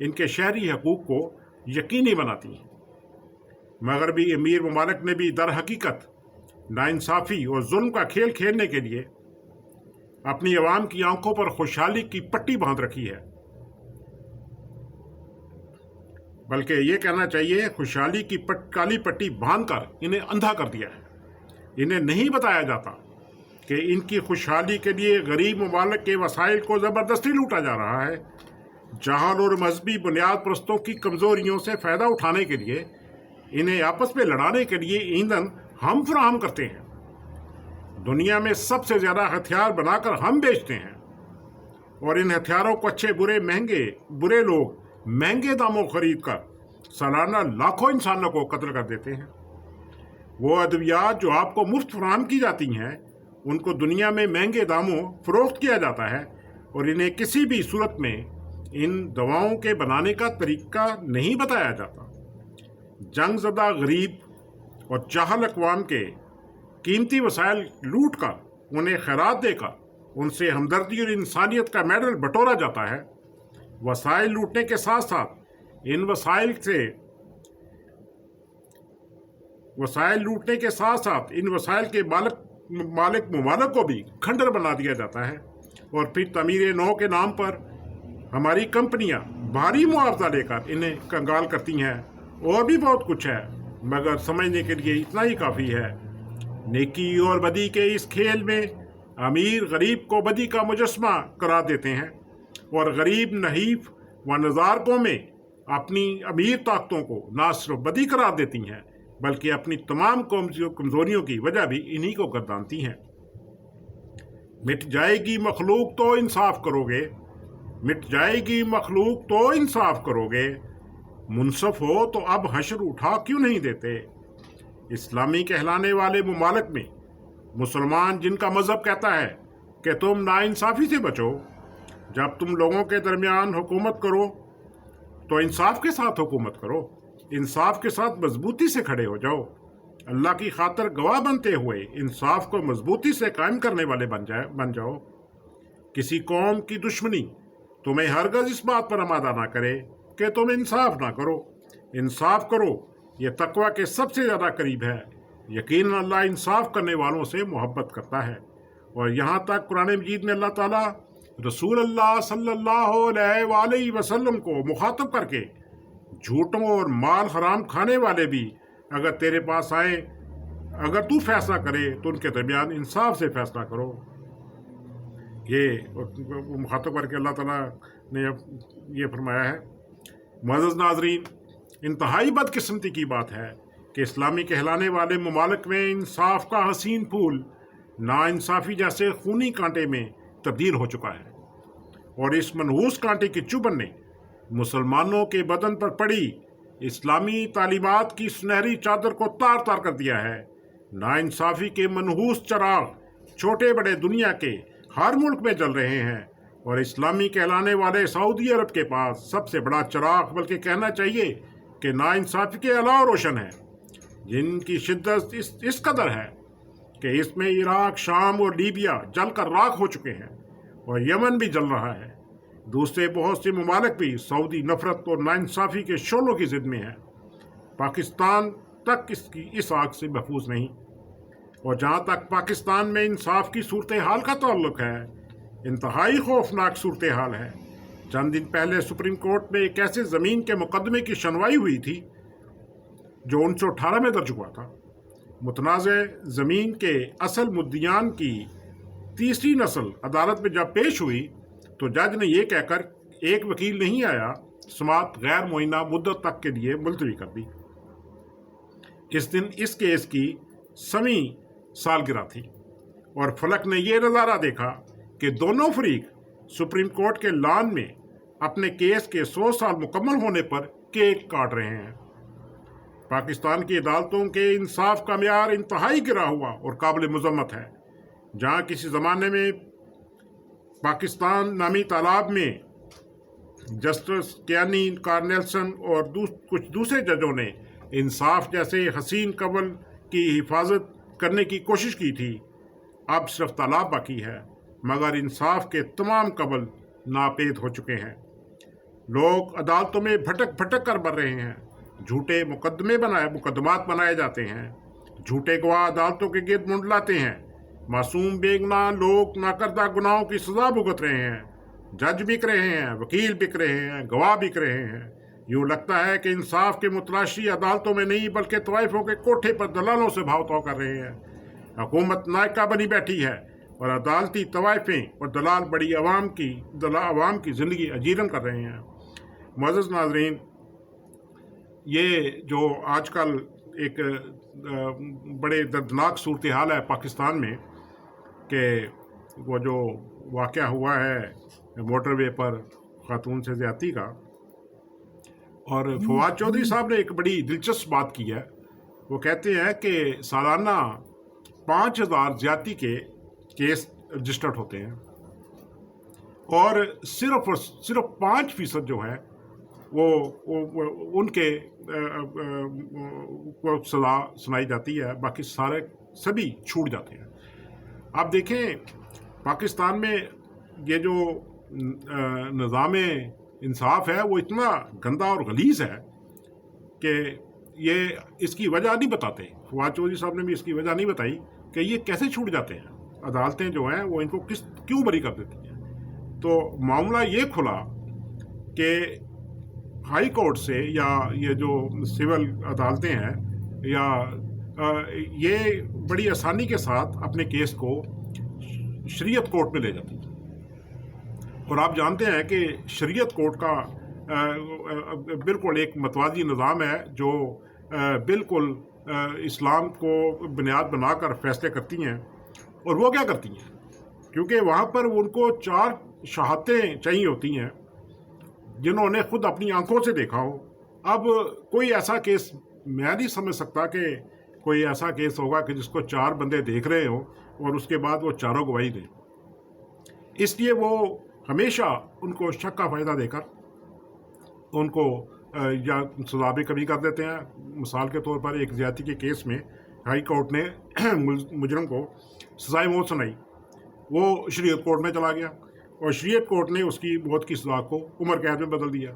ان کے شہری حقوق کو یقینی بناتی ہیں۔ مغربی امیر ممالک نے بھی در حقیقت ناانصافی اور ظلم کا کھیل کھیلنے کے لیے اپنی عوام کی آنکھوں پر خوشحالی کی پٹی باندھ رکھی ہے، بلکہ یہ کہنا چاہیے خوشحالی کی کالی پٹی باندھ کر انہیں اندھا کر دیا ہے۔ انہیں نہیں بتایا جاتا کہ ان کی خوشحالی کے لیے غریب ممالک کے وسائل کو زبردستی لوٹا جا رہا ہے۔ جہل اور مذہبی بنیاد پرستوں کی کمزوریوں سے فائدہ اٹھانے کے لیے انہیں آپس میں لڑانے کے لیے ایندھن ہم فراہم کرتے ہیں۔ دنیا میں سب سے زیادہ ہتھیار بنا کر ہم بیچتے ہیں، اور ان ہتھیاروں کو اچھے برے لوگ مہنگے داموں خرید کر سالانہ لاکھوں انسانوں کو قتل کر دیتے ہیں۔ وہ ادویات جو آپ کو مفت فراہم کی جاتی ہیں ان کو دنیا میں مہنگے داموں فروخت کیا جاتا ہے، اور انہیں کسی بھی صورت میں ان دواؤں کے بنانے کا طریقہ نہیں بتایا جاتا۔ جنگ زدہ غریب اور جاہل اقوام کے قیمتی وسائل لوٹ کر انہیں خیرات دے کر ان سے ہمدردی اور انسانیت کا میڈل بٹورا جاتا ہے۔ وسائل لوٹنے کے ساتھ ساتھ ان وسائل کے مالک ممالک کو بھی کھنڈر بنا دیا جاتا ہے، اور پھر تعمیر نو کے نام پر ہماری کمپنیاں بھاری معاوضہ لے کر انہیں کنگال کرتی ہیں۔ اور بھی بہت کچھ ہے، مگر سمجھنے کے لیے اتنا ہی کافی ہے۔ نیکی اور بدی کے اس کھیل میں امیر غریب کو بدی کا مجسمہ قرار دیتے ہیں، اور غریب نحیف و نزار قومیں اپنی امیر طاقتوں کو نہ صرف بدی قرار دیتی ہیں بلکہ اپنی تمام کمزوریوں کی وجہ بھی انہی کو گردانتی ہیں۔ مٹ جائے گی مخلوق تو انصاف کرو گے، مٹ جائے گی مخلوق تو انصاف کرو گے، منصف ہو تو اب حشر اٹھا کیوں نہیں دیتے۔ اسلامی کہلانے والے ممالک میں مسلمان جن کا مذہب کہتا ہے کہ تم ناانصافی سے بچو، جب تم لوگوں کے درمیان حکومت کرو تو انصاف کے ساتھ حکومت کرو، انصاف کے ساتھ مضبوطی سے کھڑے ہو جاؤ، اللہ کی خاطر گواہ بنتے ہوئے انصاف کو مضبوطی سے قائم کرنے والے بن جاؤ۔ کسی قوم کی دشمنی تمہیں ہرگز اس بات پر آمادہ نہ کرے کہ تم انصاف نہ کرو۔ انصاف کرو، یہ تقویٰ کے سب سے زیادہ قریب ہے۔ یقیناً اللہ انصاف کرنے والوں سے محبت کرتا ہے۔ اور یہاں تک قرآن مجید میں اللہ تعالیٰ رسول اللہ صلی اللہ علیہ وآلہ وسلم کو مخاطب کر کے جھوٹوں اور مال حرام کھانے والے بھی اگر تیرے پاس آئیں، اگر تو فیصلہ کرے تو ان کے درمیان انصاف سے فیصلہ کرو۔ یہ مخاطب کر کے اللہ تعالیٰ نے یہ فرمایا ہے۔ معزز ناظرین، انتہائی بدقسمتی کی بات ہے کہ اسلامی کہلانے والے ممالک میں انصاف کا حسین پھول ناانصافی جیسے خونی کانٹے میں تبدیل ہو چکا ہے، اور اس منحوس کانٹے کی چبھن نے مسلمانوں کے بدن پر پڑی اسلامی تعلیمات کی سنہری چادر کو تار تار کر دیا ہے۔ ناانصافی کے منحوس چراغ چھوٹے بڑے دنیا کے ہر ملک میں جل رہے ہیں، اور اسلامی کہلانے والے سعودی عرب کے پاس سب سے بڑا چراغ، بلکہ کہنا چاہیے کہ ناانصافی کے علاوہ روشن ہے، جن کی شدت اس قدر ہے کہ اس میں عراق، شام اور لیبیا جل کر راکھ ہو چکے ہیں، اور یمن بھی جل رہا ہے۔ دوسرے بہت سے ممالک بھی سعودی نفرت اور ناانصافی کے شعلوں کی زد میں ہیں۔ پاکستان تک اس آگ سے محفوظ نہیں، اور جہاں تک پاکستان میں انصاف کی صورتحال کا تعلق ہے، انتہائی خوفناک صورتحال ہے۔ چند دن پہلے سپریم کورٹ میں ایک ایسے زمین کے مقدمے کی سنوائی ہوئی تھی جو 1918 میں درج ہوا تھا۔ متنازع زمین کے اصل مدعیان کی تیسری نسل عدالت میں جب پیش ہوئی تو جج نے یہ کہہ کر ایک وکیل نہیں آیا، سماعت غیر معینہ مدت تک کے لیے ملتوی کر دی۔ اس دن اس کیس کی 100ویں سالگرہ تھی، اور فلک نے یہ نظارہ دیکھا کہ دونوں فریق سپریم کورٹ کے لان میں اپنے کیس کے 100 سال مکمل ہونے پر کیک کاٹ رہے ہیں۔ پاکستان کی عدالتوں کے انصاف کا معیار انتہائی گرا ہوا اور قابل مذمت ہے۔ جہاں کسی زمانے میں پاکستان نامی تالاب میں جسٹس کیانی کارنیلسن اور کچھ دوسرے ججوں نے انصاف جیسے حسین قبل کی حفاظت کرنے کی کوشش کی تھی، اب صرف تالاب باقی ہے، مگر انصاف کے تمام قبل ناپید ہو چکے ہیں۔ لوگ عدالتوں میں بھٹک بھٹک کر مر رہے ہیں، جھوٹے مقدمات بنائے جاتے ہیں، جھوٹے گواہ عدالتوں کے گرد منڈلاتے ہیں، معصوم بے گناہ لوگ ناکردہ گناہوں کی سزا بھگت رہے ہیں، جج بک رہے ہیں، وکیل بک رہے ہیں، گواہ بک رہے ہیں۔ یوں لگتا ہے کہ انصاف کے متلاشی عدالتوں میں نہیں بلکہ طوائفوں کے کوٹھے پر دلالوں سے بھاؤ تو کر رہے ہیں۔ حکومت نائکہ بنی بیٹھی ہے اور عدالتی طوائفیں اور دلال بڑی عوام کی زندگی اجیرن کر رہے ہیں۔ معزز ناظرین، یہ جو آج کل ایک بڑے دردناک صورتحال ہے پاکستان میں کہ وہ جو واقعہ ہوا ہے موٹر وے پر خاتون سے زیادتی کا، اور فواد چودھری صاحب نے ایک بڑی دلچسپ بات کی ہے۔ وہ کہتے ہیں کہ سالانہ 5000 زیادتی کے کیس رجسٹرڈ ہوتے ہیں اور صرف 5% جو ہے وہ ان کے کو سزا سنائی جاتی ہے، باقی سبھی چھوٹ جاتے ہیں۔ آپ دیکھیں پاکستان میں یہ جو نظام انصاف ہے وہ اتنا گندا اور غلیظ ہے کہ یہ اس کی وجہ نہیں بتاتے۔ فواد چودھری صاحب نے بھی اس کی وجہ نہیں بتائی کہ یہ کیسے چھوٹ جاتے ہیں۔ عدالتیں جو ہیں وہ ان کو کیوں بری کر دیتی ہیں؟ تو معاملہ یہ کھلا کہ ہائی کورٹ سے یا یہ جو سول عدالتیں ہیں یا یہ بڑی آسانی کے ساتھ اپنے کیس کو شریعت کورٹ میں لے جاتی ہیں، اور آپ جانتے ہیں کہ شریعت کورٹ کا بالکل ایک متوازی نظام ہے جو بالکل اسلام کو بنیاد بنا کر فیصلے کرتی ہیں۔ اور وہ کیا کرتی ہیں؟ کیونکہ وہاں پر ان کو 4 شہادتیں چاہیے ہوتی ہیں جنہوں نے خود اپنی آنکھوں سے دیکھا ہو۔ اب کوئی ایسا کیس میں نہیں سمجھ سکتا کہ کوئی ایسا کیس ہوگا کہ جس کو 4 بندے دیکھ رہے ہوں اور اس کے بعد وہ چاروں گواہی دیں۔ اس لیے وہ ہمیشہ ان کو شک کا فائدہ دے کر ان کو یا سزا بھی کمی کر دیتے ہیں۔ مثال کے طور پر ایک زیادتی کے کیس میں ہائی کورٹ نے مجرم کو سزائے موت سنائی، وہ شریعت کورٹ میں چلا گیا اور شریعت کورٹ نے اس کی موت کی سزا کو عمر قید میں بدل دیا۔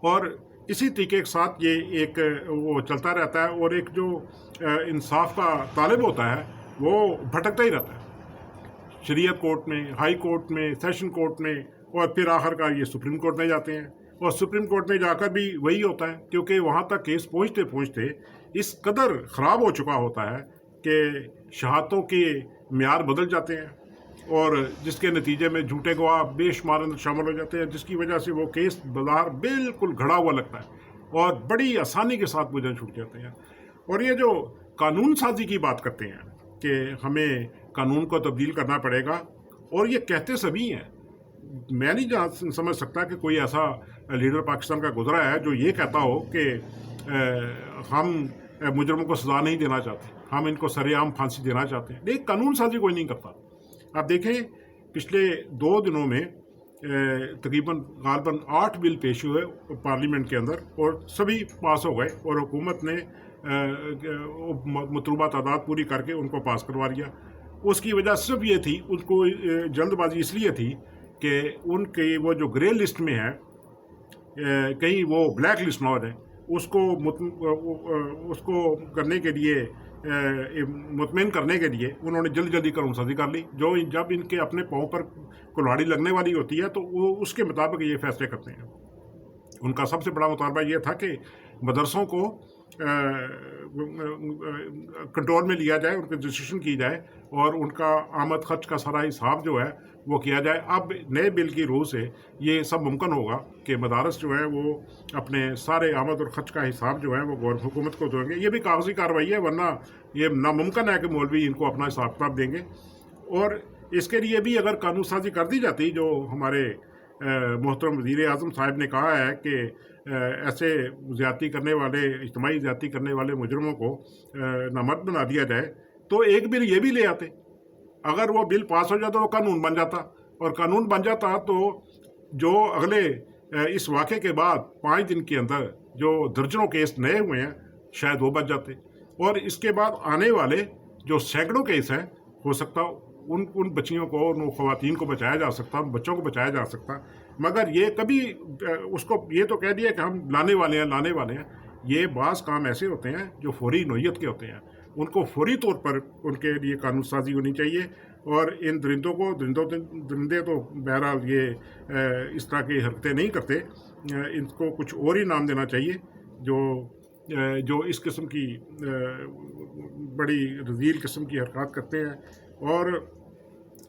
اور اسی طریقے کے ساتھ یہ ایک وہ چلتا رہتا ہے، اور ایک جو انصاف کا طالب ہوتا ہے وہ بھٹکتا ہی رہتا ہے شریعت کورٹ میں، ہائی کورٹ میں، سیشن کورٹ میں، اور پھر آخر کار یہ سپریم کورٹ میں جاتے ہیں، اور سپریم کورٹ میں جا کر بھی وہی ہوتا ہے، کیونکہ وہاں تک کیس پہنچتے پہنچتے اس قدر خراب ہو چکا ہوتا ہے کہ شہادتوں کے معیار بدل جاتے ہیں، اور جس کے نتیجے میں جھوٹے گواہ بے شمار شامل ہو جاتے ہیں، جس کی وجہ سے وہ کیس بظاہر بالکل گھڑا ہوا لگتا ہے اور بڑی آسانی کے ساتھ مجرم چھوٹ جاتے ہیں۔ اور یہ جو قانون سازی کی بات کرتے ہیں کہ ہمیں قانون کو تبدیل کرنا پڑے گا، اور یہ کہتے سبھی ہیں، میں نہیں سمجھ سکتا کہ کوئی ایسا لیڈر پاکستان کا گزرا ہے جو یہ کہتا ہو کہ ہم مجرموں کو سزا نہیں دینا چاہتے، ہم ان کو سر عام پھانسی دینا چاہتے ہیں۔ لیکن قانون سازی کوئی نہیں کرتا۔ آپ دیکھیں پچھلے 2 دنوں میں غالباً 8 بل پیش ہوئے پارلیمنٹ کے اندر، اور سبھی پاس ہو گئے، اور حکومت نے مطلوبہ تعداد پوری کر کے ان کو پاس کروا دیا۔ اس کی وجہ صرف یہ تھی، ان کو جلد بازی اس لیے تھی کہ ان کی وہ جو گرے لسٹ میں ہے کہیں وہ بلیک لسٹ نہ ہو جائے، اس کو کرنے کے لیے مطمئن کرنے کے لیے انہوں نے جلدی قانون سازی کر لی، جو جب ان کے اپنے پاؤں پر کلہاڑی لگنے والی ہوتی ہے تو وہ اس کے مطابق یہ فیصلے کرتے ہیں۔ ان کا سب سے بڑا مطالبہ یہ تھا کہ مدرسوں کو کنٹرول میں لیا جائے، ان کی رجسٹریشن کی جائے، اور ان کا آمد خرچ کا سارا حساب جو ہے وہ کیا جائے۔ اب نئے بل کی روح سے یہ سب ممکن ہوگا کہ مدارس جو ہے وہ اپنے سارے آمد اور خرچ کا حساب جو ہے وہ حکومت کو دیں گے۔ یہ بھی کاغذی کارروائی ہے، ورنہ یہ ناممکن ہے کہ مولوی ان کو اپنا حساب کتاب دیں گے۔ اور اس کے لیے بھی اگر قانون سازی کر دی جاتی، جو ہمارے محترم وزیر اعظم صاحب نے کہا ہے کہ ایسے زیادتی کرنے والے، اجتماعی زیادتی کرنے والے مجرموں کو نامرد بنا دیا جائے، تو ایک بل یہ بھی لے آتے۔ اگر وہ بل پاس ہو جاتا وہ قانون بن جاتا، اور قانون بن جاتا تو جو اگلے اس واقعے کے بعد 5 دن کے اندر جو درجنوں کیس نئے ہوئے ہیں شاید وہ بچ جاتے، اور اس کے بعد آنے والے جو سینکڑوں کیس ہیں ہو سکتا ان بچیوں کو ان خواتین کو بچایا جا سکتا، ان بچوں کو بچایا جا سکتا، مگر یہ کبھی اس کو یہ تو کہہ دیا کہ ہم لانے والے ہیں. یہ بعض کام ایسے ہوتے ہیں جو فوری نوعیت کے ہوتے ہیں، ان کو فوری طور پر ان کے لیے قانون سازی ہونی چاہیے. اور ان درندے تو بہرحال یہ اس طرح کی حرکتیں نہیں کرتے، ان کو کچھ اور ہی نام دینا چاہیے جو اس قسم کی بڑی رذیل قسم کی حرکات کرتے ہیں، اور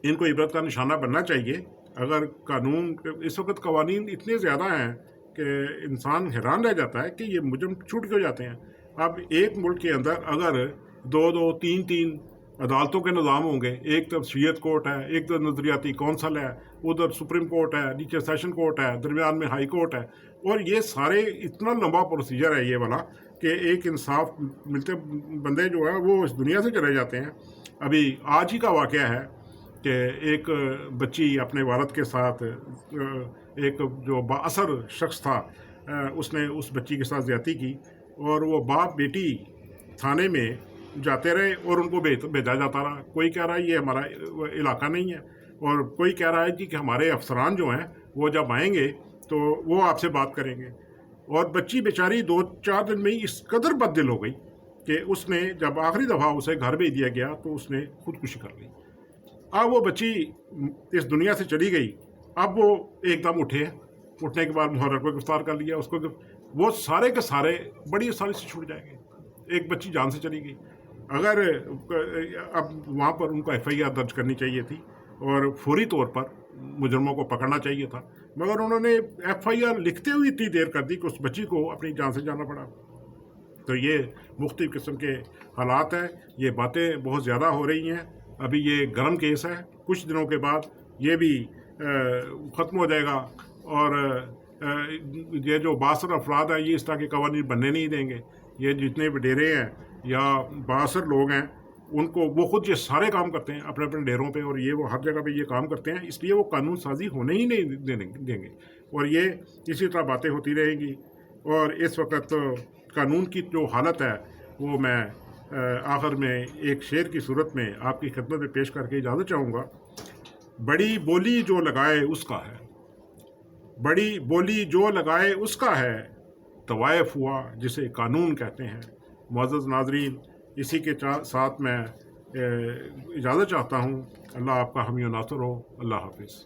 ان کو عبرت کا نشانہ بننا چاہیے. اگر قانون اس وقت قوانین اتنے زیادہ ہیں کہ انسان حیران رہ جاتا ہے کہ یہ مجرم چھوٹ کیوں جاتے ہیں. اب ایک ملک کے اندر اگر دو تین عدالتوں کے نظام ہوں گے، ایک طرف شریعت کورٹ ہے، ایک طرف نظریاتی کونسل ہے، ادھر سپریم کورٹ ہے، نیچے سیشن کورٹ ہے، درمیان میں ہائی کورٹ ہے، اور یہ سارے اتنا لمبا پروسیجر ہے یہ والا کہ ایک انصاف ملتے بندے جو ہے وہ اس دنیا سے چلے جاتے ہیں. ابھی آج ہی کا واقعہ ہے کہ ایک بچی اپنے والد کے ساتھ، ایک جو بااثر شخص تھا اس نے اس بچی کے ساتھ زیادتی کی، اور وہ باپ بیٹی تھانے میں جاتے رہے اور ان کو بھیجا جاتا رہا. کوئی کہہ رہا ہے یہ ہمارا علاقہ نہیں ہے، اور کوئی کہہ رہا ہے کہ ہمارے افسران جو ہیں وہ جب آئیں گے تو وہ آپ سے بات کریں گے. اور بچی بیچاری 2-4 دن میں ہی اس قدر بد دل ہو گئی کہ اس نے جب آخری دفعہ اسے گھر بھیج دیا گیا تو اس نے خودکشی کر لی. اب وہ بچی اس دنیا سے چلی گئی. اب وہ ایک دم اٹھنے کے بعد محرر کو گرفتار کر لیا، اس کو وہ سارے کے سارے بڑی آسانی سے چھوٹ جائیں گے. ایک بچی جان سے چلی گئی. اگر اب وہاں پر ان کو FIR درج کرنی چاہیے تھی اور فوری طور پر مجرموں کو پکڑنا چاہیے تھا، مگر انہوں نے FIR لکھتے ہوئے اتنی دیر کر دی کہ اس بچی کو اپنی جان سے جانا پڑا. تو یہ مختلف قسم کے حالات ہیں، یہ باتیں بہت زیادہ ہو رہی ہیں. ابھی یہ گرم کیس ہے، کچھ دنوں کے بعد یہ بھی ختم ہو جائے گا، اور یہ جو بااثر افراد ہیں یہ اس طرح کے قوانین بننے نہیں دیں گے. یہ جتنے بھی ڈیرے ہیں یا بااثر لوگ ہیں ان کو وہ خود یہ سارے کام کرتے ہیں اپنے اپنے ڈیروں پہ، اور یہ وہ ہر جگہ پہ یہ کام کرتے ہیں، اس لیے وہ قانون سازی ہونے ہی نہیں دیں گے، اور یہ اسی طرح باتیں ہوتی رہیں گی. اور اس وقت قانون کی جو حالت ہے وہ میں آخر میں ایک شعر کی صورت میں آپ کی خدمت میں پیش کر کے اجازت چاہوں گا. بڑی بولی جو لگائے اس کا ہے، بڑی بولی جو لگائے اس کا ہے، طوائف ہوا جسے قانون کہتے ہیں. معزز ناظرین، اسی کے ساتھ میں اجازت چاہتا ہوں. اللہ آپ کا حامی و ناصر ہو. اللہ حافظ.